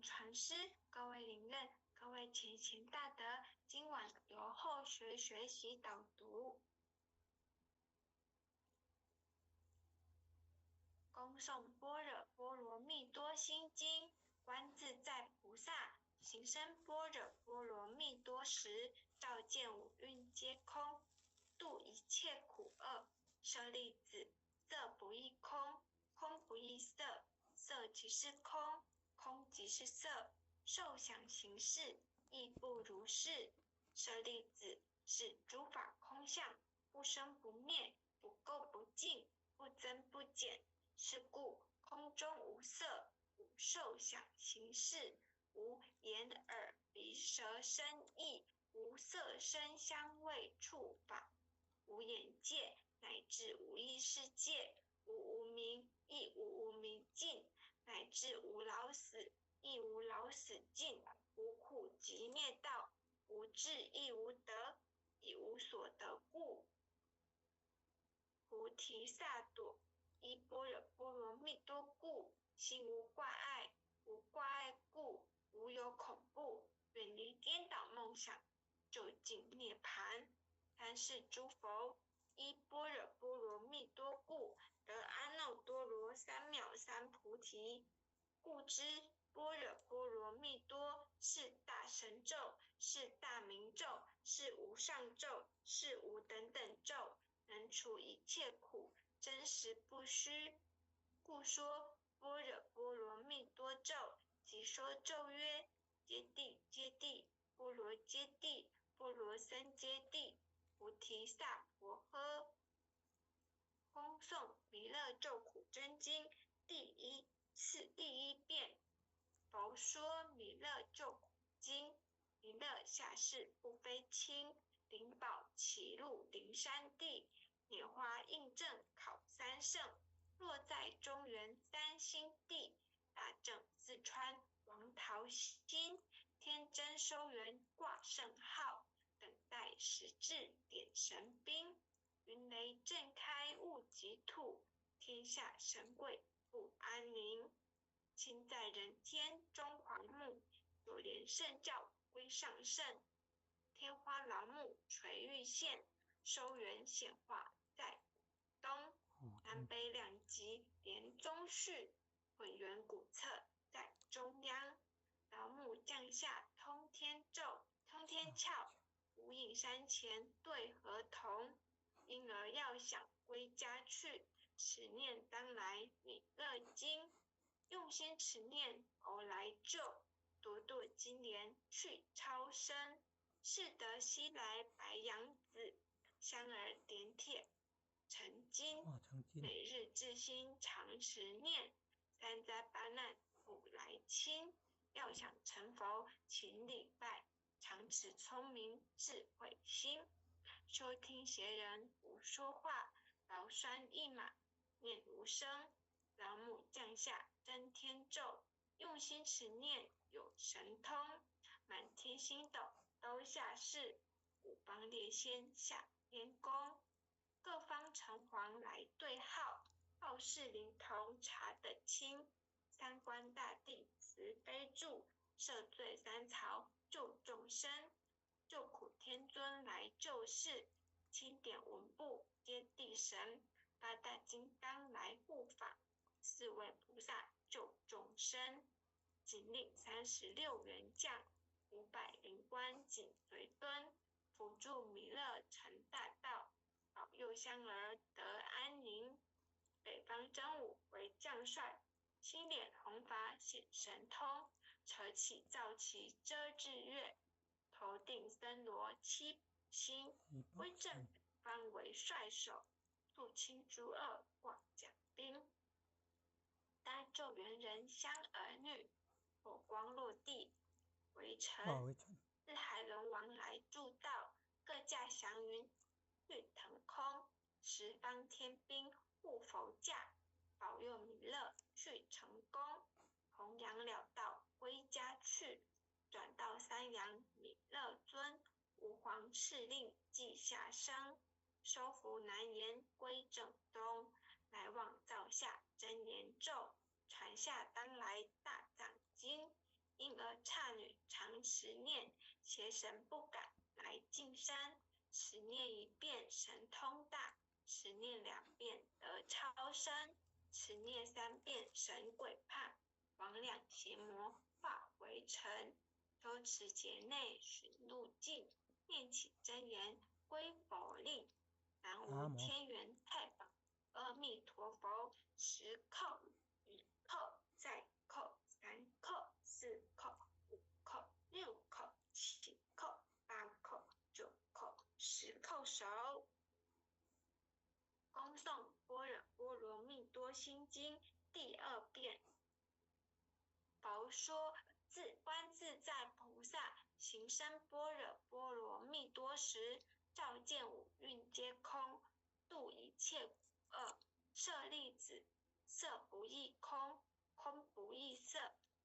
传师，各位领任，各位前贤大德，今晚由后学学习导读。恭诵般若波罗蜜多心经，观自在菩萨行深般若波罗蜜多时，照见五蕴皆空，度一切苦厄。舍利子，色不异空，空不异色，色即是空，空即是色，受想行识亦不如是。舍利子，是诸法空相，不生不灭，不垢不净，不增不减。是故空中无色，无受想行识，无眼耳鼻舌身意，无色声香味触法，无眼界，乃至无意识界，无无明，亦无无明尽，乃至无老死，亦无老死尽，无苦集灭道，无智亦无得，亦无所得故。菩提萨埵，依般若波罗蜜多故，心无挂碍，无挂碍故，无有恐怖，远离颠倒梦想，究竟涅槃。三世诸佛，依般若波罗蜜多故，得阿耨多罗三藐三菩提。故知般若波罗蜜多是大神咒，是大明咒，是无上咒，是无等等咒，能除一切苦，真实不虚。故说般若波罗蜜多咒，即说咒曰：揭谛揭谛，波罗揭谛，波罗僧揭谛，菩提萨婆诃。恭诵弥勒咒苦真经第一遍。佛说弥勒咒苦经。弥勒下世不非亲，灵宝齐入灵山地，拈花印证考三圣。若在中原三星地，大正四川王桃心，天真收元挂圣号，等待时至点神兵。云雷震开物即吐，天下神鬼不安宁。亲在人间中皇木，九莲圣教归上圣。天花老木垂玉线，收元显化在东。南北两极连中续，混元古册在中央。老木降下通天咒，通天窍，无影山前对合同。因而要想归家去，持念当来弥勒经。用心持念偶来救，朵朵金莲去超生。是得西来白羊子，香儿点铁成金。每日至心常持念，三灾八难不来侵。要想成佛勤礼拜，常持聪明智慧心。收听邪人无说话，劳酸一马念无声。老母降下真天咒，用心持念有神通。满天星斗都下世，五方列仙下天宫。各方城隍来对号，报事灵童查得清。三官大帝慈悲助，赦罪三曹救众生。救苦天尊来救世，钦点文部接地神。八大金刚来护法，四位菩萨救众生。仅领36员将，500灵官紧随敦，辅助弥勒成大道，保佑香儿得安宁。北方真武为将帅，青脸红发显神通，扯起皂旗遮日月，头顶森罗七星，威震北方为帅首，肃清诸恶挂甲兵。当救援人香儿女，火光落地围城。四海龙王来助道，各驾祥云去腾空。十方天兵护佛驾，保佑弥勒去成功。弘扬了道归家去，转到三阳弥勒尊。吾皇敕令记下生，收服南延归正东。来往造下真言咒，传下当来大藏经。刹女常持念，邪神不敢来近山。持念一遍神通大，持念2遍得超生，持念3遍神鬼怕，魍魉邪魔化为尘。修持劫内寻路径，念起真言归佛令。南无天元太保阿弥陀佛。10叩、1叩、再叩、3叩、4叩、5叩、6叩、7叩、8叩、9叩，10叩首。恭诵般若波罗蜜多心经第2遍。佛说观自在菩萨行深般若波罗蜜多时，照见五蕴皆空，度一切苦厄。舍利子，色不异空，空不异色，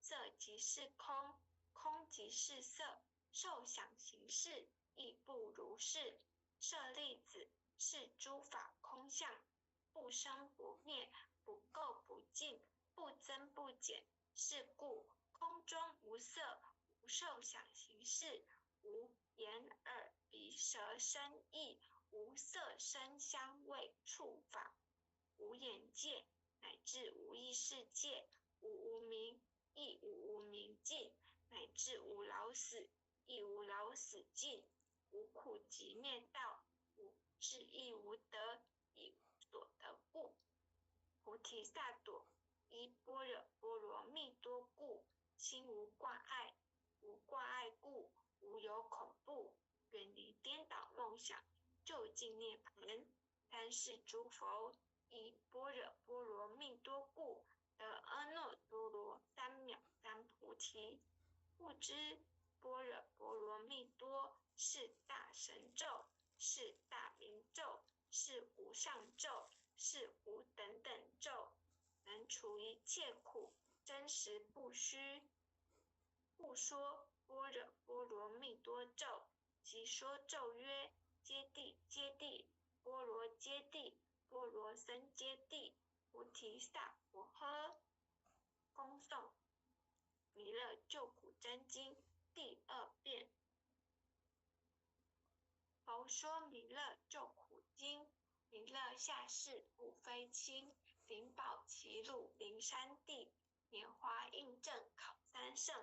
色即是空，空即是色，受想行识亦不如是。舍利子，是诸法空相，不生不灭，不垢不净，不增不减。是故空中无色，无受想行识，无眼耳鼻舌身意，无色声香味触法，无眼界，乃至无意识界，无无明，亦无无明尽，乃至无老死，亦无老死尽，无苦集灭道，无智亦无得，亦无所得故。菩提萨埵，依般若波罗蜜多故，心无挂碍，无挂碍故，无有恐怖，远离颠倒梦想，究竟涅槃。三世诸佛依般若波罗蜜多故，得阿耨多罗三藐三菩提。不知般若波罗蜜多是大神咒，是大明咒，是无上咒，是无等等咒，能除一切苦，真实不虚。不说般若波罗蜜多咒，即说咒曰：揭谛揭谛，波罗揭谛，波罗僧揭谛，菩提萨婆诃。恭诵弥勒救苦真经第2遍。佛说弥勒救苦经。弥勒下世不非亲，灵宝齐鲁灵山地，拈花印正考三圣，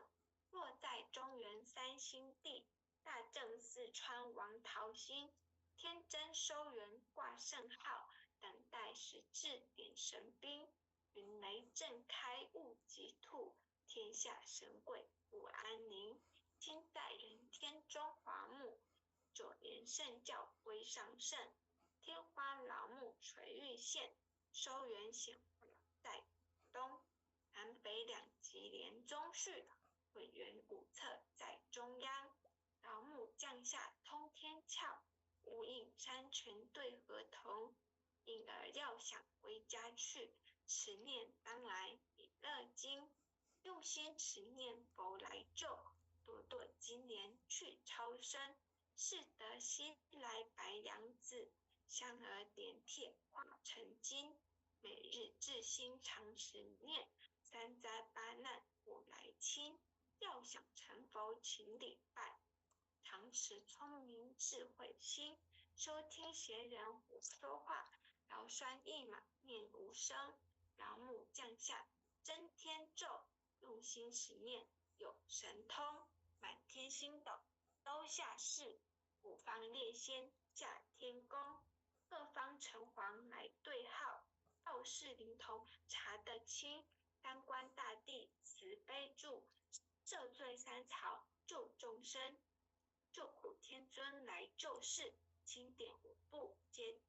落在中原三星地，大正四川王桃心，天真收元挂圣号，等待时至点神兵，云雷震开雾即吐，天下神鬼不安宁。今在人天中华木，9年圣教归上圣，天花老木垂玉线，收元显化在东，南北2极连中续，混元5侧在中央。老木降下通天窍，无影山泉对合同，因而要想回家去，持念当来弥勒经，用心持念佛来救，朵朵金莲去超生，是得西来白羊子，香而点铁化成金，每日至心常持念，三灾八难我来清，要想成佛请礼拜，常持聪明智慧心，收听邪人胡说话，劳酸一马念无声，老母降下真天咒，用心持念有神通，满天星斗都下世，五方列仙下天宫，各方城隍来对号，道士灵童查得清，三官大帝慈悲助，赦罪三曹救众生，救苦天尊来救世，钦点5部接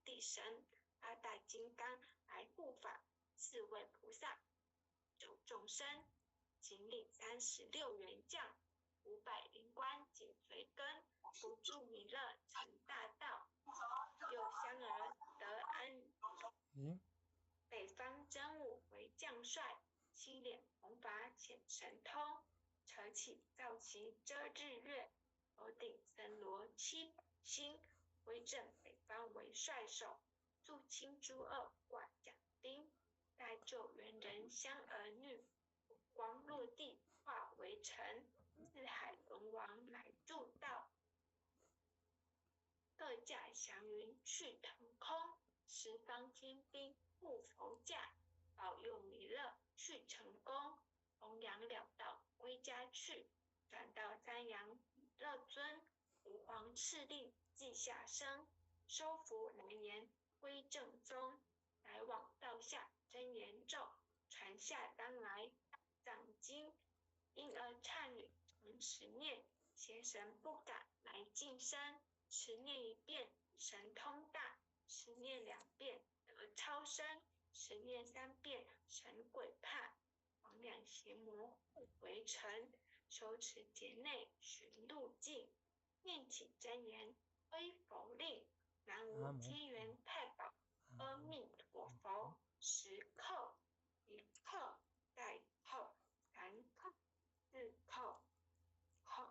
地神，8大金刚来护法，4位菩萨救众生，请领36员将，500灵官紧随跟，不住弥勒成大道，有香儿得安。北方真武为将帅，七脸红发显神通，扯起皂旗遮日月，头顶森罗7星，威震北方为帅首，肃清诸恶挂甲兵，大救援人香儿女，光落地化化为尘，四海龙王来助道。各驾祥云去腾空，十方天兵护佛驾，保佑弥勒去成功。弘扬了道归家去，转到瞻仰弥勒尊。吾皇敕令记下声，收服难言归正宗。来往道下真言咒，传下当来藏经。婴儿忏语常持念，邪神不敢来近身。持念一遍神通大，持念2遍得超生，持念3遍神鬼怕。魍魉邪魔护回尘，手持节内寻路径。念起真言归佛令，南无天元太保阿弥陀佛。10叩，1叩，再叩，3叩，4叩，叩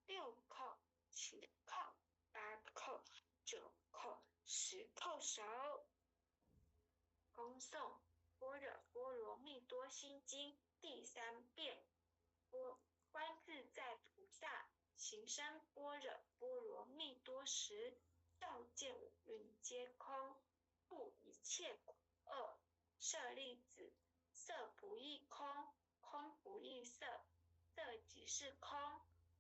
，6叩，7叩，8叩，9叩，10叩首。恭诵《般若波罗蜜多心经》第3遍。观自在菩萨行深般若波罗蜜多时，照见五蕴皆空，度一切苦厄。舍利子，色不异空，空不异色，色即是空，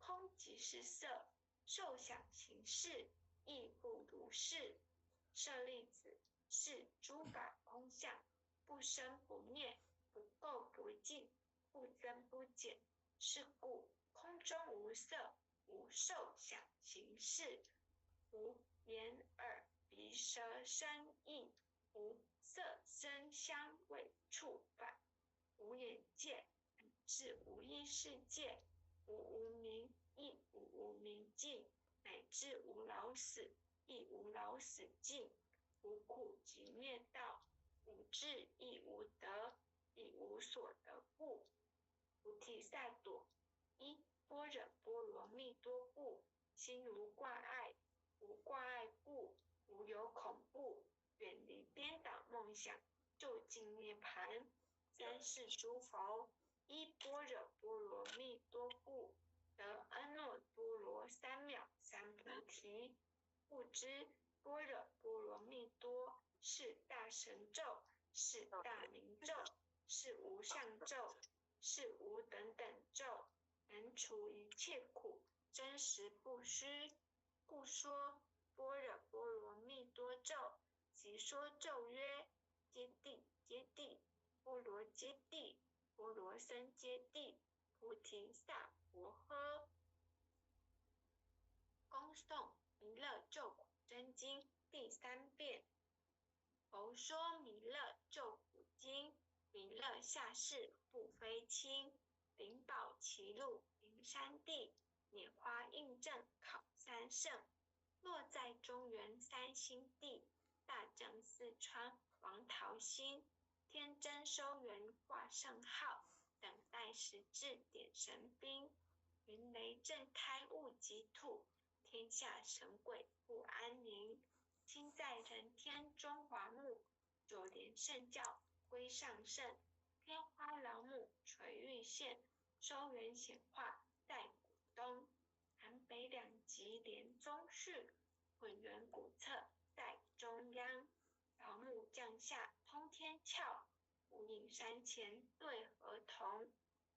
空即是色，受想行识亦复如是。舍利子，是诸法空相，不生不灭，不垢不净，不增不减。是故空中无色，无受想行识，无眼耳鼻舌身意，无色声香味触法，无眼界，乃至无意识界，无无明，亦无无明尽，乃至无老死，亦无老死尽。无苦集灭道，无智亦无得，亦无所得故。菩提萨埵，依般若波罗蜜多故，心无挂碍。无挂碍故，无有恐怖，远离颠倒梦想，究竟涅盘。三世诸佛，依般若波罗蜜多故，得阿耨多罗三藐三菩提。不知般若波罗蜜多是大神咒，是大明咒，是无上咒，是无等等咒，能除一切苦，真实不虚。故说般若波罗蜜多咒，即说咒曰：揭谛揭谛，波罗揭谛，波罗僧揭谛，菩提萨婆诃。恭诵弥勒救苦真经第3遍。佛说弥勒救苦经，弥勒下世不非轻，灵宝齐路灵山地，拈花印证考三圣。落在中原三星地，大正四川王桃心，天真收元挂圣号，等待时至点神兵。云雷震开物极土，天下神鬼不安宁。今在人天中华木，九莲圣教归上圣。天花老母垂玉线，收元显化在古东。南北两极连宗序，混元古册在中央。老母降下通天窍，无影山前对河童。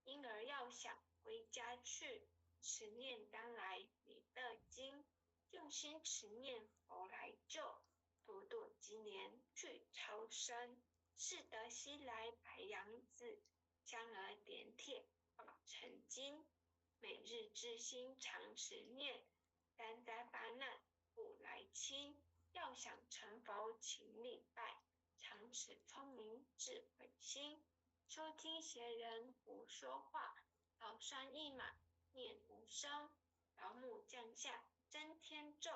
婴儿要想归家去，持念当来弥勒经。用心持念佛来救，朵朵今年去超生。是得西来白羊子，香儿点铁宝成金。每日之心常持念，三灾八难不来侵。要想成佛请礼拜，常持聪明智慧心。收听邪人胡说话，老栓一马念无声。老母降下真天咒，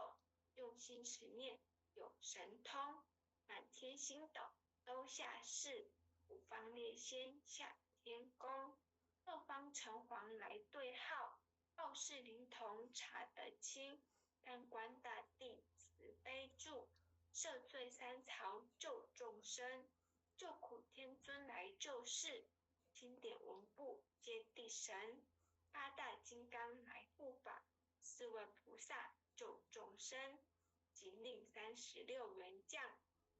用心持念有神通。满天星斗都下世，五方列仙下天宫。各方城隍来对号，报事灵童查得清。但观大帝慈悲助，赦罪三曹救众生。救苦天尊来救世，经典文部皆地神。八大金刚来护法，4位菩萨救众生，即令36员将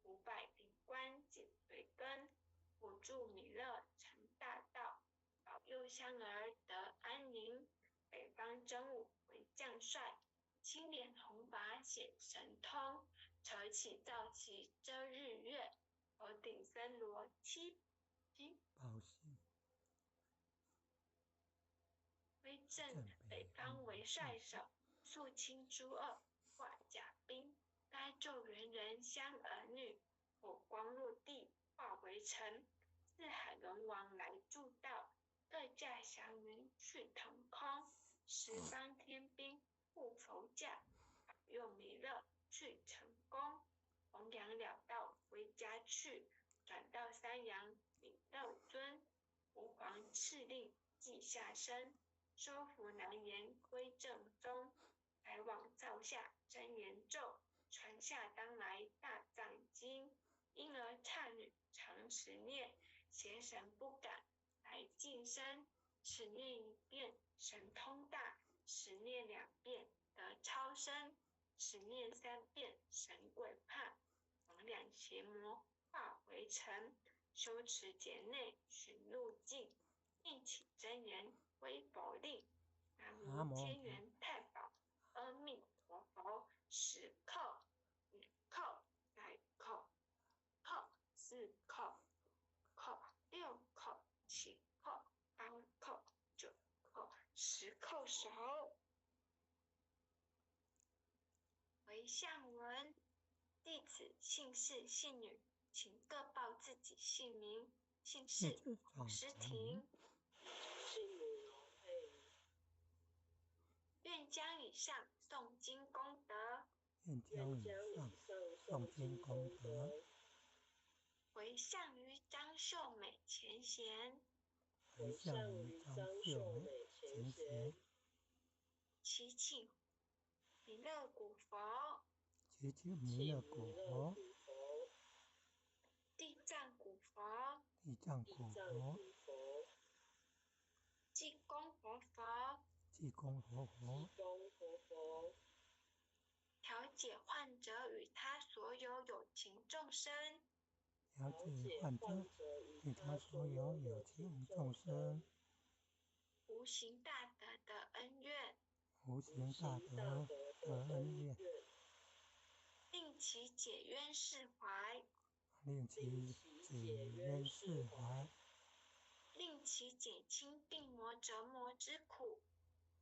500灵官紧随跟，辅助弥勒成大道，保佑香儿得安宁。北方真武为将帅，青脸红发显神通，扯起皂旗遮日月，头顶森罗七宝星威震北方为帅首，肃清诸恶，化甲兵。该救援人香儿女，火光落地化为尘。四海龙王来助道，各驾祥云去腾空。十方天兵护佛驾，保佑弥勒去成功。弘扬了道回家去，转到三阳弥勒尊。吾皇敕令记下身，收服难言归正宗。来往造下真言咒，传下当来大藏经。婴儿刹女常持念，邪神不敢来近身。持念1遍神通大，持念2遍得超生，持念3遍神鬼怕。魍魉邪魔化回尘，修持劫内寻路径。念起真言归佛令，南无天元太保阿弥陀佛。10叩，2叩，3叩，叩，4叩，叩，6叩，7叩，8叩，9叩，10叩首。回向文：弟子姓氏姓女，请各报自己姓名。姓氏黄诗婷。姓名罗佩愿将以上诵经功德，愿将以上诵经功德，回向于张秀美前贤，回向于张秀美前贤，祈请弥勒古佛、祈请弥勒古佛、地藏古佛、地藏古佛、济公活佛、济公活佛，调解患者与他所有有情众生，调解患者与他所有有情众生，无形大德的恩怨，无形大德的恩怨，令其解冤释怀，令其解冤释怀，令其减轻病魔折磨之苦，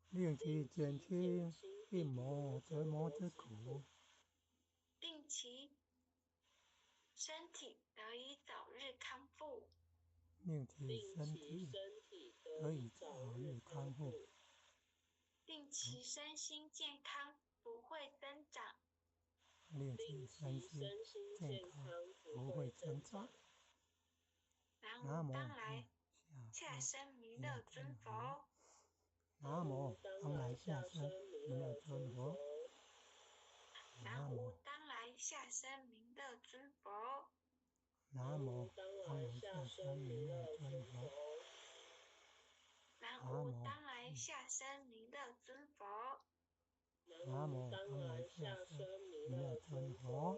令其减轻病魔折磨之苦，令其身体得以早日康复，令其身体得以早日康复，令其身心健康不会增长，令其身心健康不会增长。南无当来下生弥勒尊佛，南无当来下生弥勒尊佛，南无当来下生弥勒尊佛，南无当来下生弥勒尊佛，南无当来下生弥勒尊佛，南无当来下生弥勒尊佛。